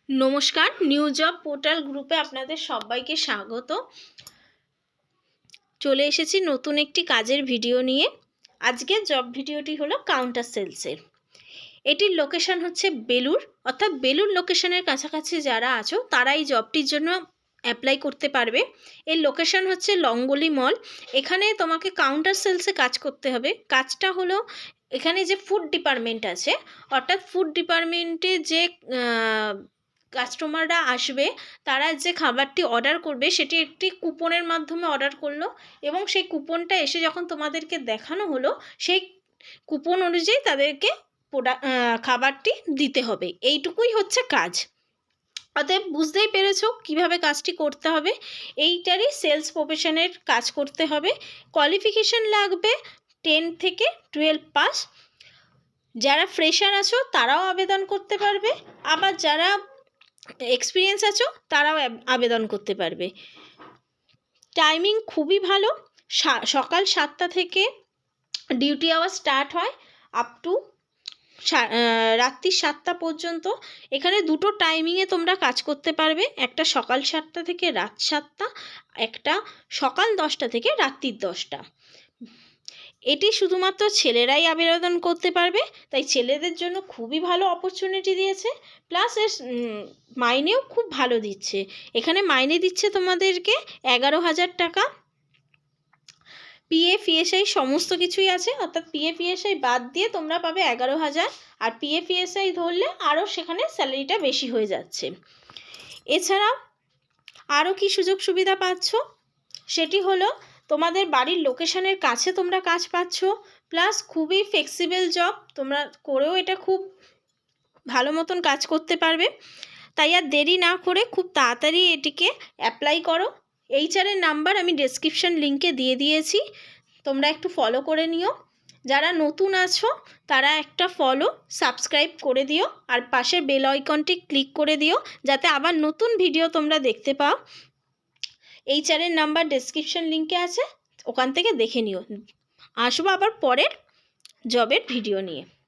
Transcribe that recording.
নমস্কার, new job portal গ্রুপে আপনাদের সবাইকে স্বাগত। চলে এসেছি নতুন একটি কাজের ভিডিও নিয়ে। আজকের জব ভিডিওটি হলো কাউন্টার সেলসের। এটির লোকেশন হচ্ছে বেলুর, অর্থাৎ বেলুর লোকেশনের কাছাকাছি যারা আছো তারা এই জবটির জন্য অ্যাপ্লাই করতে পারবে। এর লোকেশন হচ্ছে লঙ্গলি মল। এখানে তোমাকে কাউন্টার সেলসে কাজ করতে হবে। কাজটা হলো এখানে যে ফুড ডিপার্টমেন্ট আছে, অর্থাৎ ফুড ডিপার্টমেন্টে যে কাস্টমাররা আসবে তারা যে খাবারটি অর্ডার করবে সেটি একটি কুপনের মাধ্যমে অর্ডার করলো এবং সেই কুপনটা এসে যখন তোমাদেরকে দেখানো হলো সেই কুপন অনুযায়ী তাদেরকে খাবারটি দিতে হবে। এইটুকুই হচ্ছে কাজ। অতএব বুঝতেই পেরেছো কিভাবে কাজটি করতে হবে। এইটারই সেলস প্রফেশনের কাজ করতে হবে। কোয়ালিফিকেশন লাগবে 10 থেকে 12 পাস। যারা ফ্রেশার আছো তারাও আবেদন করতে পারবে, আবার যারা এক্সপিরিয়েন্স আছো তারাও আবেদন করতে পারবে। টাইমিং খুবই ভালো। সকাল 7টা থেকে ডিউটি আওয়ার স্টার্ট হয় আপ টু রাত্রি 7টা পর্যন্ত। এখানে দুটো টাইমিংয়ে তোমরা কাজ করতে পারবে, একটা সকাল 7টা থেকে রাত 7টা, একটা সকাল 10টা থেকে রাত্রি 10টা। এটি শুধুমাত্র ছেলেরাই আবেদন করতে পারবে, তাই ছেলেদের জন্য খুবই ভালো অপরচুনিটি দিয়েছে। প্লাস এর মাইনেও খুব ভালো দিচ্ছে। এখানে মাইনে দিচ্ছে তোমাদেরকে 11,000 টাকা। পিএফ ইএসআই সমস্ত কিছুই আছে, অর্থাৎ পিএফ ইএসআই বাদ দিয়ে তোমরা পাবে 11,000, আর পিএফ ইএসআই ধরলে আরও সেখানে স্যালারিটা বেশি হয়ে যাচ্ছে। এছাড়াও আরও কি সুযোগ সুবিধা পাচ্ছ সেটি হলো তোমাদের বাড়ির লোকেশনের কাছে তোমরা কাজ পাচ্ছ, প্লাস খুবই ফ্লেক্সিবল জব, তোমরা করেও এটা খুব ভালো মতন কাজ করতে পারবে। তাই আর দেরি না করে খুব তাড়াতাড়ি এটিকে অ্যাপ্লাই করো। এইচআরের নাম্বার আমি ডেসক্রিপশন লিঙ্কে দিয়ে দিয়েছি, তোমরা একটু ফলো করে নিও। যারা নতুন আছো তারা একটা ফলো সাবস্ক্রাইব করে দিও, আর পাশের বেল আইকনটি ক্লিক করে দিও যাতে আবার নতুন ভিডিও তোমরা দেখতে পাও। এইচআরের নাম্বার ডেসক্রিপশন লিঙ্কে আছে, ওখান থেকে দেখে নিও। আসবো আবার পরের জবের ভিডিও নিয়ে।